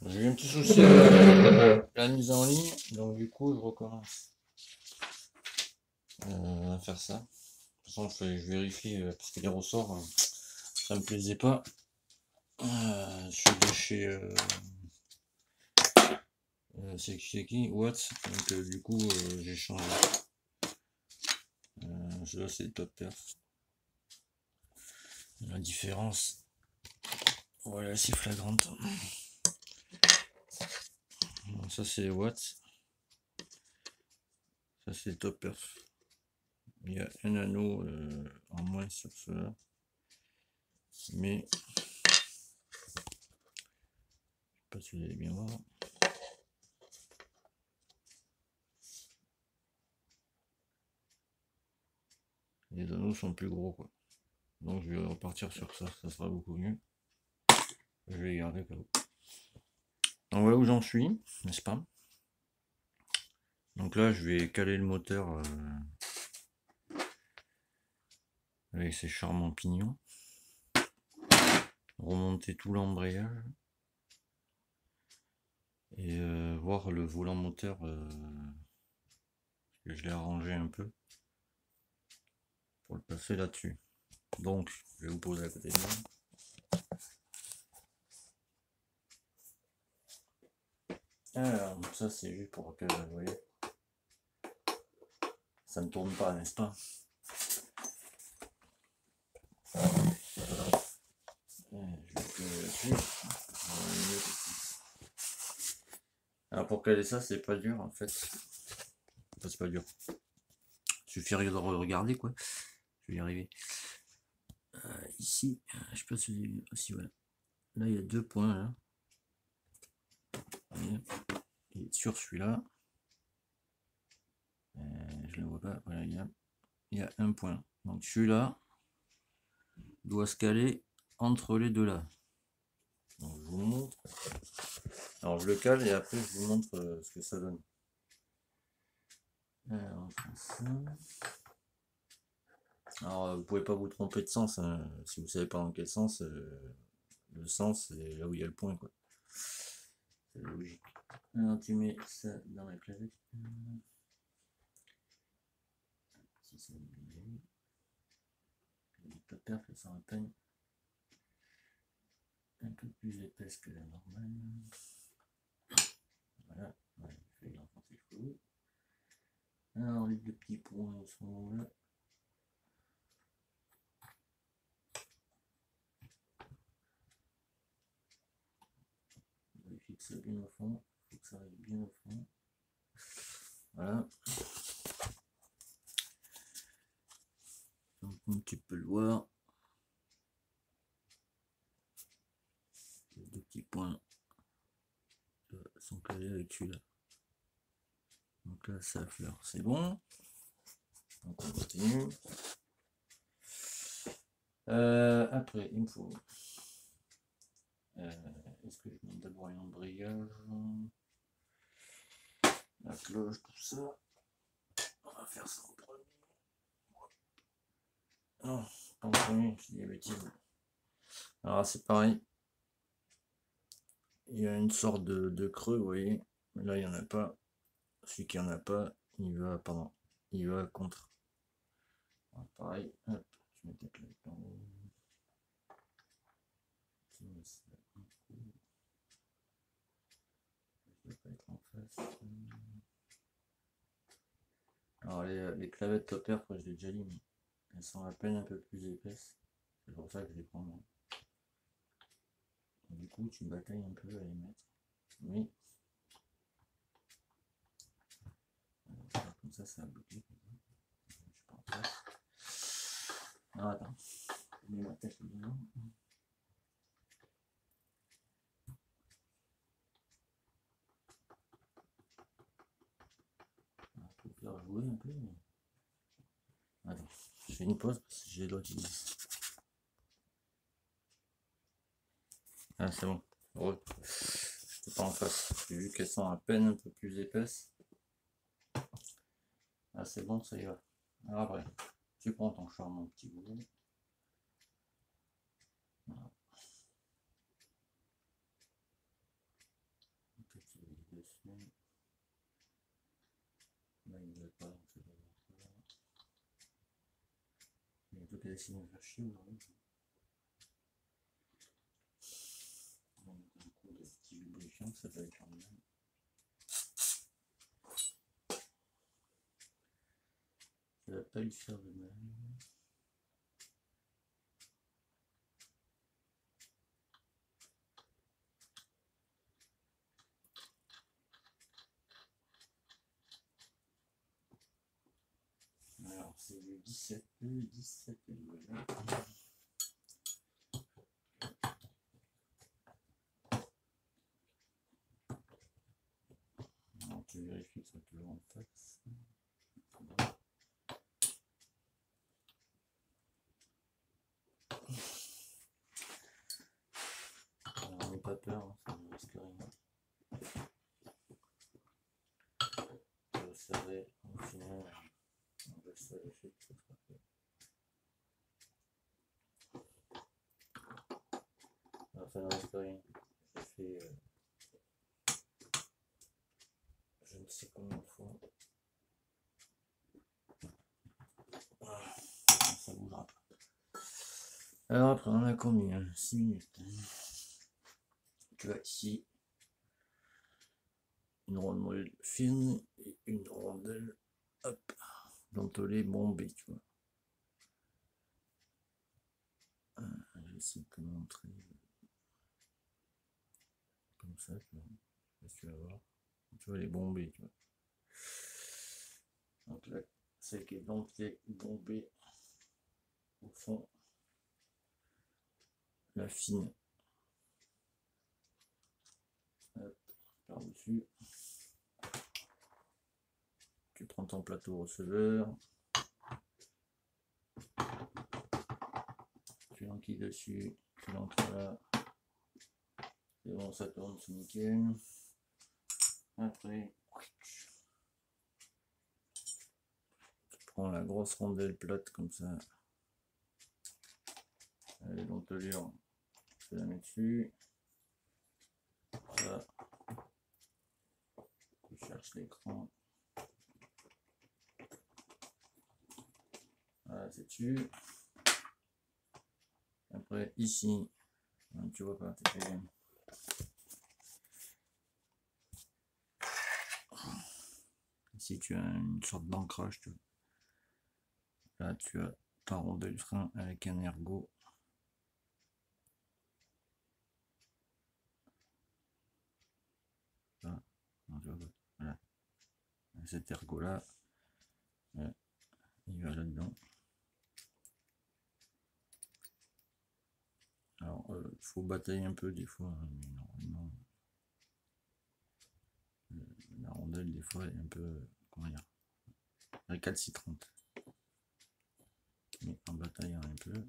J'ai eu un petit souci avec la mise en ligne, donc du coup je recommence à faire ça. De toute façon je vérifie parce que les ressorts ça me plaisait pas. Je suis de chez c'est qui Watts, donc du coup j'ai changé. Là c'est top perf. La différence, voilà, assez flagrante. Donc, ça c'est Watts, ça c'est top perf. Il y a un anneau en moins sur cela, mais je sais pas si vous allez bien voir. Les anneaux sont plus gros quoi. Donc je vais repartir sur ça, ça sera beaucoup mieux. Je vais les garder comme ça. Donc voilà où j'en suis, n'est-ce pas? Donc là je vais caler le moteur avec ses charmants pignons. Remonter tout l'embrayage. Et voir le volant moteur, que je l'ai arrangé un peu pour le passer là-dessus. Donc je vais vous poser à côté de moi. Alors ça c'est juste pour que vous voyez, ça ne tourne pas, n'est-ce pas? Alors pour caler ça c'est pas dur en fait. Enfin, c'est pas dur. Il suffirait de regarder quoi. Je vais y arriver. Ici, je sais pas si vous avez vu. Aussi, voilà. Là il y a deux points là. Et sur celui-là, je le vois pas, voilà, il y a un point. Donc celui-là doit se caler entre les deux là. Donc je vous montre. Alors je le cale et après je vous montre ce que ça donne. Alors, vous pouvez pas vous tromper de sens, hein. Si vous savez pas dans quel sens, le sens c'est là où il y a le point quoi. C'est logique. Alors tu mets ça dans la clavette. Si ça pas perf, ça en peine. Un peu plus épaisse que la normale. Voilà, ouais, je vais l'enfoncer le coup. Alors les deux petits points sont là. Je fixe ça bien au fond, il faut que ça arrive bien au fond. Voilà. Donc comme tu peux le voir, les deux petits points sont calés avec celui-là. Donc là ça fleur, c'est bon. Donc on continue. Après il me faut. Est-ce que je mets d'abord un embrayage, la cloche, tout ça. On va faire ça en premier. Non, pas en premier, je dis des bêtises. Alors c'est pareil. Il y a une sorte de creux, vous voyez. Là il n'y en a pas. Celui qui en a pas, il va, pardon, il va contre. Alors, pareil, hop, je mets peut-être le en haut. Je vais pas être en face. Alors les clavettes topper, je l'ai déjà dit, mais elles sont à peine un peu plus épaisses. C'est pour ça que je les prends. Du coup, tu batailles un peu à les mettre. Mais comme ça a bloqué. Je suis pas en place. Alors attends, je mets ma tête dedans. Je peux faire jouer un peu. Mais... Attends, je fais une pause parce que j'ai l'autre qui dit. Ah, c'est bon. Ouais. C'est pas en face. J'ai vu qu'elles sont à peine un peu plus épaisses. Ah, c'est bon, ça y va. Alors après, tu prends ton charmant petit bout. Voilà. dessus. Là, il ne veut pas, donc je vais voir ça. Il y a tout qui a essayé de me faire chier aujourd'hui. On va mettre un coup de petit lubrifiant, ça va être bien. Ça va pas lui faire de mal. Alors c'est le 17, voilà. Alors tu vérifies que ça te le en face. Alors n'aie pas peur, hein, ça ne risque rien. Vous savez, au final, on va se lâcher tout ça. Alors ça ne risque rien. J'ai fait je ne sais combien de fois. Voilà. Ça bougera pas. Alors après on a combien? 6 minutes. Tu vois ici une rondelle fine et une rondelle hop dentelée bombée, tu vois. J'essaie de te montrer comme ça, tu vois. Tu vas voir. Tu vois les bombées, tu vois. Donc là, celle qui est dentelée bombée au fond, la fine. Hop, par-dessus. Tu prends ton plateau receveur. Tu l'enquilles dessus. Tu l'entres là. C'est bon, ça tourne, c'est nickel. Après, tu prends la grosse rondelle plate comme ça. Les dentelures, tu la mets dessus. Ça. Tu cherches l'écran. Voilà, c'est dessus. Après, ici, tu vois pas, t'es bien. Ici, tu as une sorte d'ancrage. Là, tu as ta rondelle frein avec un ergot. Là, voilà. Cet ergot-là, il va là-dedans. Alors, il faut batailler un peu des fois, hein, mais normalement, la rondelle, des fois, est un peu, comment dire, récalcitrante. Mais en bataillant un peu,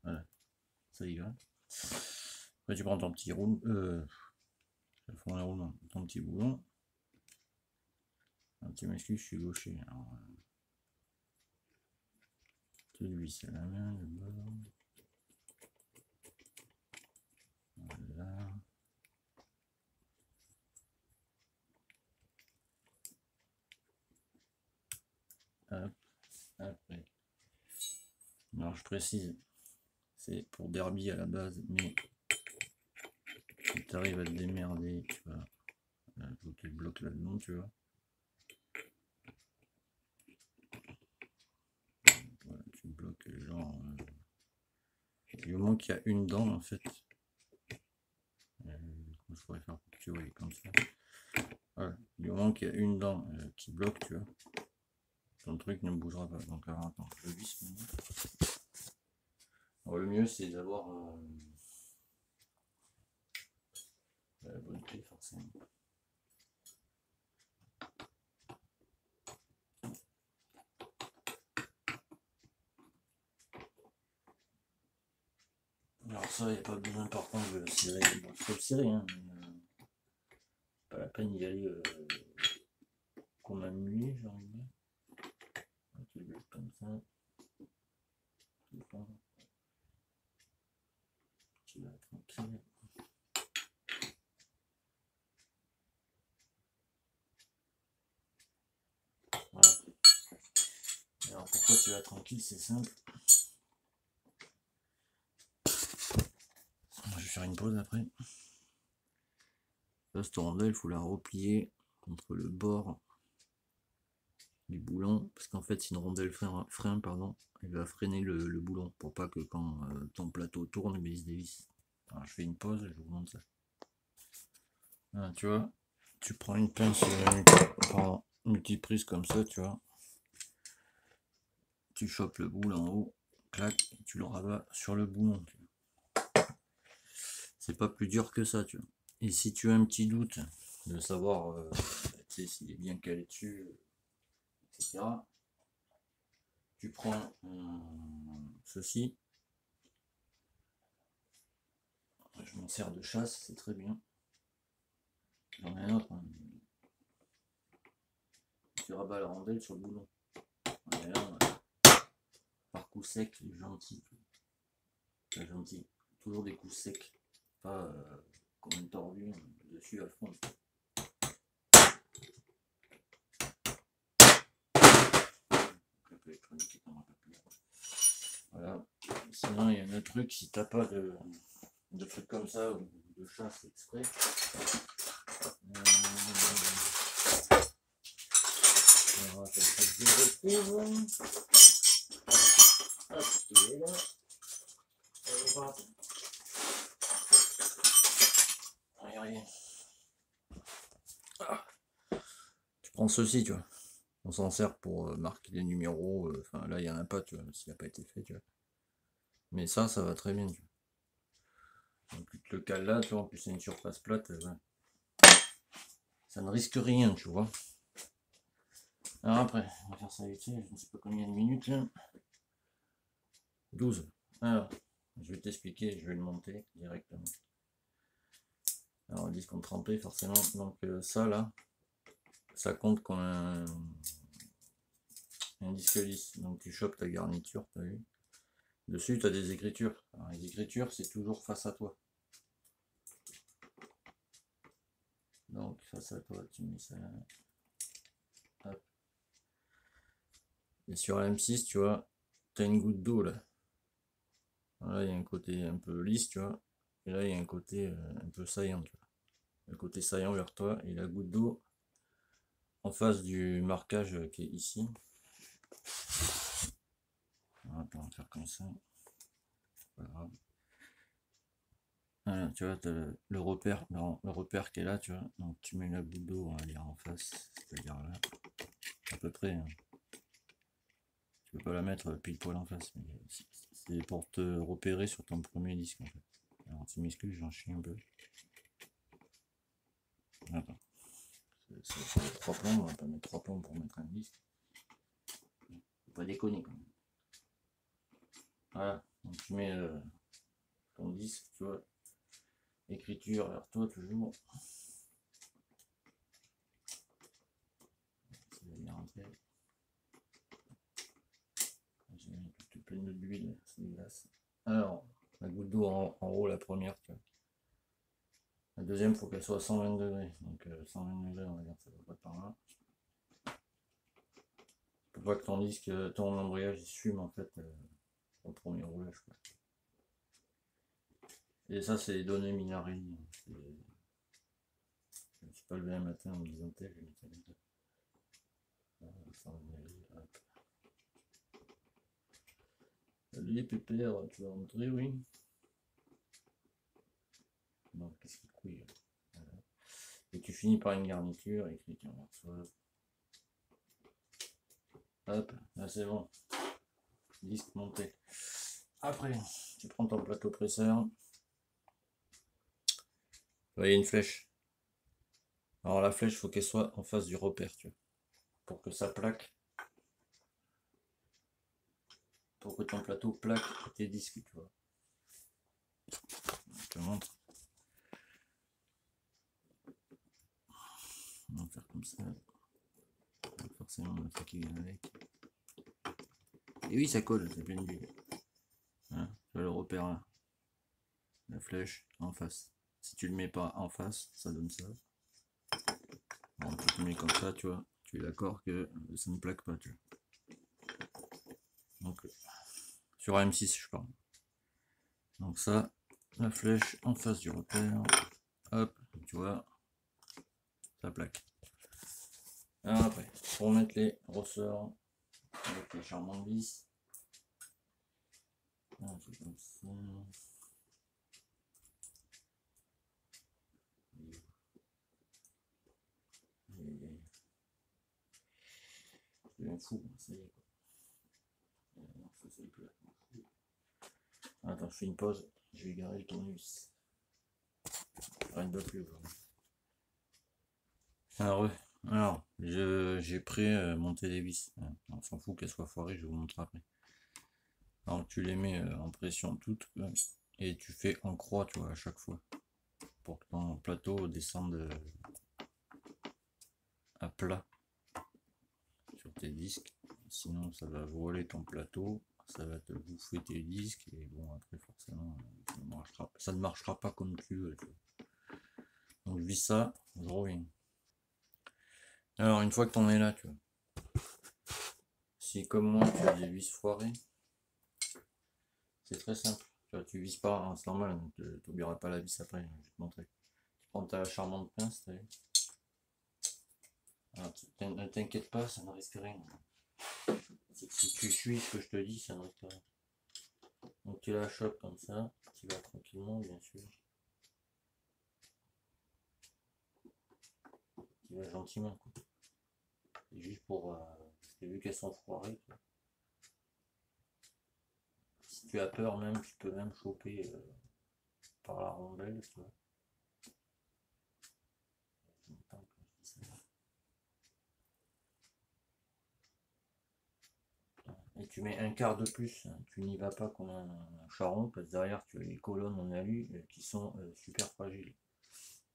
voilà, ça y va. Après, tu prends ton petit rouleau, ton petit boulon. Tu m'excuses, je suis gaucher. Alors, tu lui c'est la main, le bord. Voilà. Hop, après. Alors je précise, c'est pour derby à la base, mais si tu arrives à te démerder, tu vas bloquer le bloc là-dedans, tu vois. Voilà, tu bloques genre. Du moment qu'il y a une dent en fait. Je pourrais faire pour que tu vois comme ça. Voilà, du moment qu'il y a une dent qui bloque, tu vois, ton truc ne bougera pas. Donc alors attends, je visse maintenant. Alors, le mieux c'est d'avoir la bonne clé forcément. Alors ça, il n'y a pas besoin par contre de le serrer. Bon, il faut le serrer, hein, mais pas la peine d'y aller comme un mulet, j'ai envie de dire. Tu le laisses comme ça. tu vas tranquille. Voilà. Alors pourquoi tu vas tranquille, c'est simple. Je vais faire une pause après. Là, cette rondelle, il faut la replier contre le bord du boulon, parce qu'en fait, c'est une rondelle frein, pardon, elle va freiner le boulon pour pas que quand ton plateau tourne, mais il se dévisse. Alors, je fais une pause, je vous montre ça. Voilà, tu vois, tu prends une pince multiprise comme ça, tu vois, tu chopes le boule en haut, clac, et tu le rabats sur le boulon. C'est pas plus dur que ça, tu vois. Et si tu as un petit doute de savoir tu sais, s'il est bien calé dessus, etc., tu prends ceci. Je m'en sers de chasse, c'est très bien. J'en ai un autre. Hein. Tu rabats la rondelle sur le boulon. Là, par coup sec, gentil. Pas gentil. Toujours des coups secs. Pas comme une tordue dessus à fond. Voilà. Sinon, il y a un autre truc, si t'as pas de trucs comme ça ou de chasse exprès. Alors, je retrouve. Hop, il est là. Regardez. Ah. Tu prends ceci, tu vois. On s'en sert pour marquer les numéros. Enfin, là, il n'y en a pas, tu vois, s'il n'a pas été fait, tu vois. Mais ça va très bien, tu vois. Donc, tu te le cales là, tu vois. En plus, c'est une surface plate. Ouais. Ça ne risque rien, tu vois. Alors après, on va faire ça vite fait, je ne sais pas combien de minutes là. 12. Alors, je vais t'expliquer, je vais le monter directement. Alors, le disque en trempé, forcément. Donc, ça là, ça compte comme un disque lisse. Donc, tu chopes ta garniture, t'as vu. Dessus, tu as des écritures. Alors, les écritures, c'est toujours face à toi. Donc, face à toi, tu mets ça là. Hop. Et sur la M6, tu vois, tu as une goutte d'eau là. Là, il y a un côté un peu lisse, tu vois. Et là, il y a un côté un peu saillant, tu vois. Le côté saillant vers toi et la goutte d'eau en face du marquage qui est ici. Voilà, on va faire comme ça. Voilà. Voilà, tu vois, tu as le repère, le repère qui est là, tu vois. Donc tu mets la goutte d'eau, on va dire en face, c'est-à-dire là, à peu près. Hein. Tu peux pas la mettre pile poil en face, mais c'est pour te repérer sur ton premier disque en fait. Alors tu m'excuses, j'en chie un peu. Attends. C'est 3 plombs, on va pas mettre 3 plombs pour mettre un disque. Faut pas déconner quand même. Voilà, donc tu mets ton disque, tu vois, écriture vers toi toujours. Ça va bien rentrer. J'ai mis tout plein d'huile, c'est dégueulasse. Alors, la goutte d'eau en haut, la première, tu vois. La deuxième, il faut qu'elle soit à 120 degrés. Donc 120 degrés, on va dire, ça va pas par là. Faut pas que ton disque, ton embrayage, il fume en fait au premier roulage. Quoi. Et ça, c'est les données Minarelli. Je me suis pas levé un matin en me disant je vais mettre les pépères, tu vas rentrer, oui. Donc, qu'est-ce qui couille voilà. Et tu finis par une garniture écrite en morceaux. Hop, là c'est bon. Disque monté. Après, tu prends ton plateau presseur. Là, il y a une flèche. Alors la flèche, il faut qu'elle soit en face du repère, tu vois. Pour que ça plaque. Pour que ton plateau plaque tes disques, tu vois. Je te montre. On va faire comme ça. Forcément, on va faire qu'il vienne avec. Et oui, ça colle, c'est plein de bulles. Hein, tu vois le repère là. flèche en face. Si tu le mets pas en face, ça donne ça. Bon, tu le mets comme ça, tu vois. Tu es d'accord que ça ne plaque pas, tu vois. Donc, sur AM6, je parle. Donc ça, la flèche en face du repère. Hop, tu vois, ça plaque. Alors après, pour mettre les ressorts avec les charmantes vis. C'est comme ça. Je deviens fou, ça y est. Attends, je fais une pause, je vais garer le tournevis. Rien de plus. Alors j'ai pris mon télévis. On s'en fout qu'elle soit foirée, je vous montre après. Alors tu les mets en pression toutes et tu fais en croix, tu vois, à chaque fois. Pour que ton plateau descende à plat sur tes disques. Sinon ça va voler ton plateau, ça va te bouffer tes disques et bon après forcément ça ne marchera pas comme tu veux. Donc je vis ça, je reviens. Alors une fois que t'en es là, tu vois. Si comme moi tu as des vis foirées, c'est très simple. Tu vois, tu vises pas, hein, c'est normal, tu n'oublieras pas la vis après, je vais te montrer. Tu prends ta charmante pince, t'as vu. Ne t'inquiète pas, ça ne risque rien. Si tu suis ce que je te dis, ça ne risque rien. Donc tu la chopes comme ça, tu vas tranquillement bien sûr. Tu vas gentiment. C'est juste pour... parce que vu qu'elles sont foirées, si tu as peur même, tu peux même choper par la rondelle, tu vois. Et tu mets un quart de plus, tu n'y vas pas comme un charron, parce que derrière tu as les colonnes en alu qui sont super fragiles.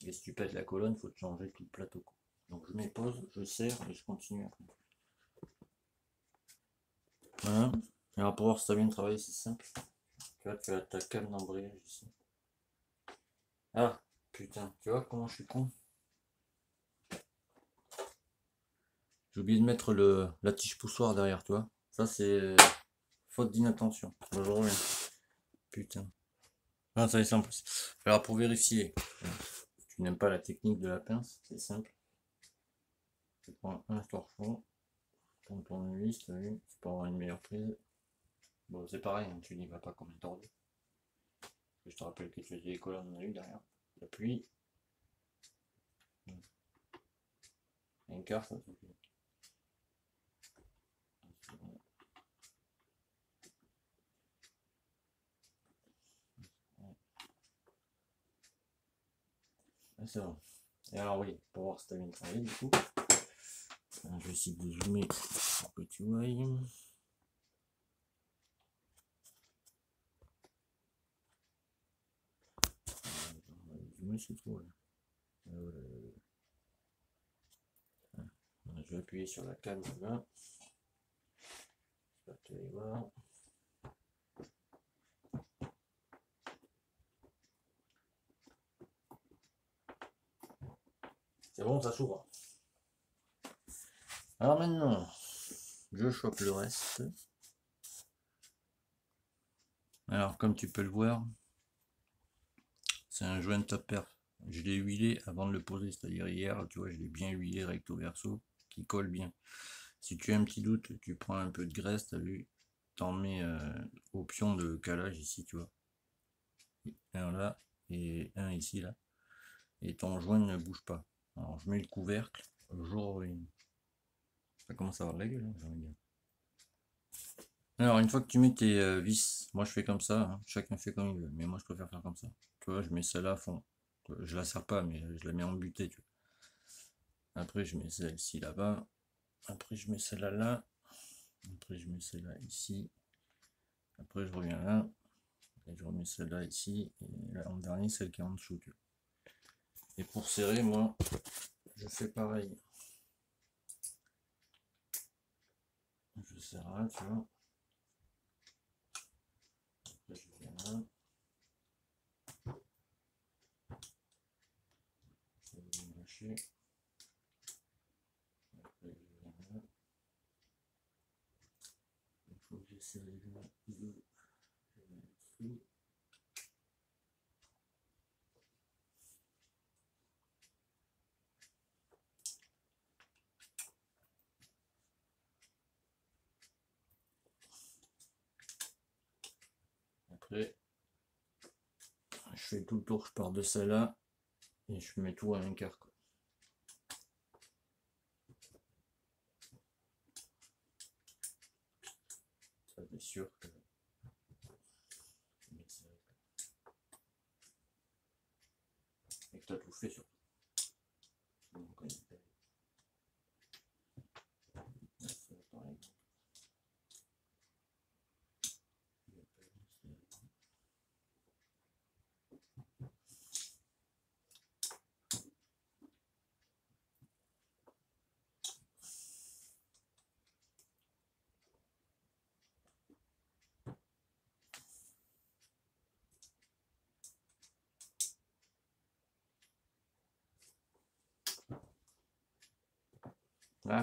Et si tu pètes la colonne, il faut te changer tout le plateau. Donc je mets pause, je serre et je continue après. Voilà. Alors pour voir si ça vient de travailler, c'est simple. Tu vois, tu as ta canne d'embrayage ici. Ah, putain, tu vois comment je suis con. J'ai oublié de mettre la tige poussoir derrière, tu vois. Ça c'est faute d'inattention. Je reviens. Putain. Ah, ça c'est simple. Alors pour vérifier, tu n'aimes pas la technique de la pince, c'est simple. Tu prends un torchon, ton tournevis, tu as vu, c'est pour avoir une meilleure prise. Bon, c'est pareil, hein, tu n'y vas pas comme un tordu. Je te rappelle que tu as des colonnes en a eu derrière. Appuie. Un quart, ça suffit. C'est bon. Et alors oui, pour voir si tu as bien travaillé du coup. Je vais essayer de zoomer pour que tu vois. Zoomer c'est trop là. Je vais appuyer sur la canne là. J'espère que tu vas y voir. C'est bon, ça s'ouvre. Alors maintenant, je chope le reste. Alors comme tu peux le voir, c'est un joint top perf. Je l'ai huilé avant de le poser, c'est-à-dire hier, tu vois, je l'ai bien huilé recto verso, qui colle bien. Si tu as un petit doute, tu prends un peu de graisse, t'as vu, t'en mets au pion de calage ici, tu vois. Un là et un ici là. Et ton joint ne bouge pas. Alors je mets le couvercle, jour ça commence à avoir de la gueule, hein, j'ai envie de dire. Alors une fois que tu mets tes vis, moi je fais comme ça, hein, chacun fait comme il veut, mais moi je préfère faire comme ça. Tu vois, je mets celle-là à fond. Je la serre pas, mais je la mets en butée, tu vois. Après je mets celle-ci là-bas. Après je mets celle-là là. Après je mets celle-là ici. Après je reviens là. Et je remets celle-là ici. Et là en dernier, celle qui est en dessous, tu vois. Et pour serrer, moi, je fais pareil. Je serre là, tu vois. Après je viens là. brancher. Il faut que j'essaie de ici. Après, je fais tout le tour, je pars de celle-là et je mets tout à un quart. Ça c'est sûr que et que tu as tout fait surtout. Voilà.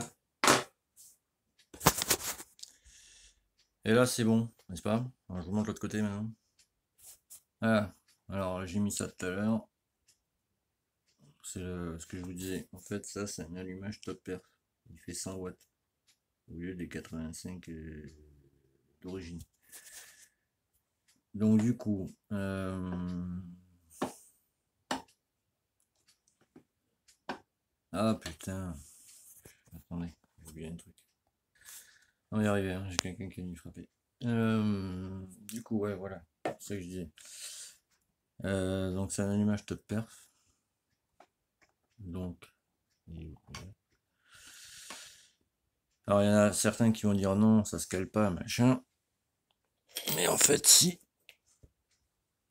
Et là c'est bon, n'est-ce pas? Alors, je vous montre l'autre côté maintenant. Voilà. Alors j'ai mis ça tout à l'heure. C'est ce que je vous disais. En fait ça c'est un allumage top perf. Il fait 100 watts au lieu des 85 d'origine. Donc du coup, ah putain, attendez, j'ai oublié un truc. On va y arriver, hein. J'ai quelqu'un qui est venu frapper. Du coup, ouais, voilà, c'est ça que je disais. Donc c'est un allumage top perf. Donc, alors il y en a certains qui vont dire non, ça se cale pas, machin. Mais en fait, si.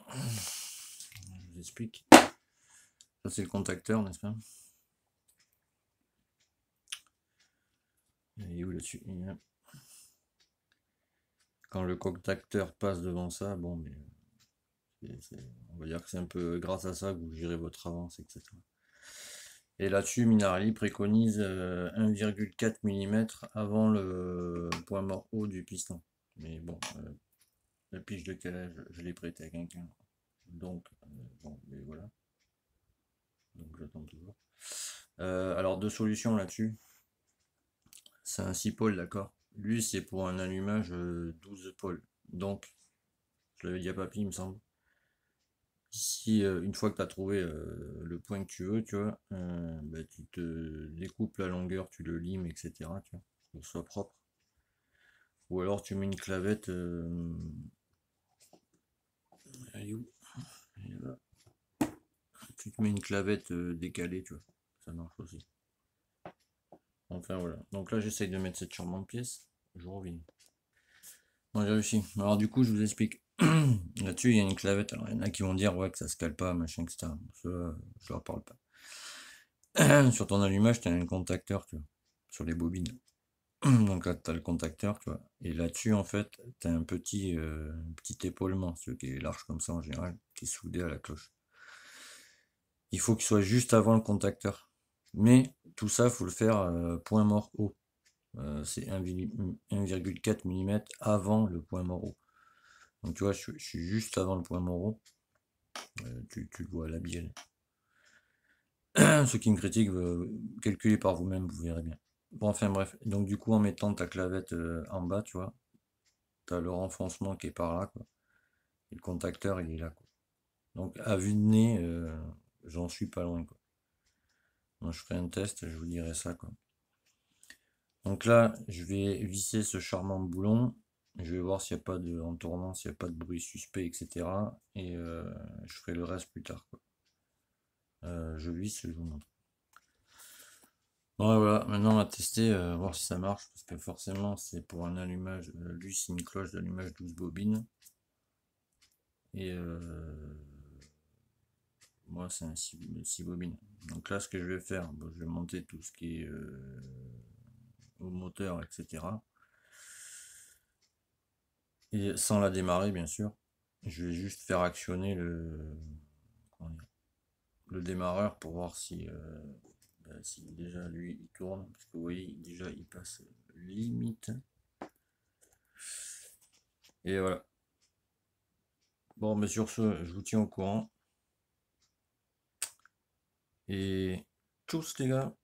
Je vous explique. Ça c'est le contacteur, n'est-ce pas? Il est où là-dessus? Quand le contacteur passe devant ça, bon, mais on va dire que c'est un peu grâce à ça que vous gérez votre avance, etc. Et là-dessus, Minarelli préconise 1,4 mm avant le point mort haut du piston. Mais bon, la pige de calage, je l'ai prêté à quelqu'un. Donc, bon, mais voilà. Donc j'attends toujours. Alors, deux solutions là-dessus. C'est un 6 pôles, d'accord. Lui, c'est pour un allumage 12 pôles. Donc, je l'avais dit à papy, il me semble. Si une fois que tu as trouvé le point que tu veux, tu vois, bah, tu te découpes la longueur, tu le limes, etc. Tu vois, pour que ce soit propre. Ou alors tu mets une clavette. Elle est où? Elle est là. Tu te mets une clavette décalée, tu vois. Ça marche aussi. Enfin voilà. Donc là j'essaye de mettre cette charmante pièce. Je reviens. Bon, j'ai réussi. Alors du coup je vous explique. Là-dessus il y a une clavette. Alors il y en a qui vont dire ouais que ça se cale pas, machin, etc. Ça, je leur parle pas. Sur ton allumage, tu as un contacteur, tu vois, sur les bobines. Donc là, tu as le contacteur, tu vois. Et là-dessus, en fait, tu as un petit épaulement, qui est large comme ça en général, qui est soudé à la cloche. Il faut qu'il soit juste avant le contacteur. Mais tout ça, il faut le faire point mort haut. C'est 1,4 mm avant le point mort haut. Donc tu vois, je suis juste avant le point mort haut. Tu le vois à la bielle. Ceux qui me critiquent, calculez par vous-même, vous verrez bien. Bon, enfin bref, donc du coup en mettant ta clavette en bas, tu vois, tu as le renfoncement qui est par là, quoi. Et le contacteur il est là, quoi. Donc à vue de nez, j'en suis pas loin, quoi. Moi je ferai un test, je vous dirai ça, quoi. Donc là, je vais visser ce charmant boulon, je vais voir s'il n'y a pas de, en tournant, s'il n'y a pas de bruit suspect, etc. Et je ferai le reste plus tard, quoi. Je visse, je vous montre. Bon, voilà, maintenant on va tester, voir si ça marche, parce que forcément c'est pour un allumage, lui c'est une cloche d'allumage 12 bobines, et moi c'est un 6 bobines. Donc là ce que je vais faire, bon, je vais monter tout ce qui est au moteur, etc. Et sans la démarrer bien sûr, je vais juste faire actionner le démarreur pour voir si Si déjà lui il tourne, parce que vous voyez déjà il passe limite. Et voilà. Bon, mais sur ce, je vous tiens au courant. Et tchuss les gars.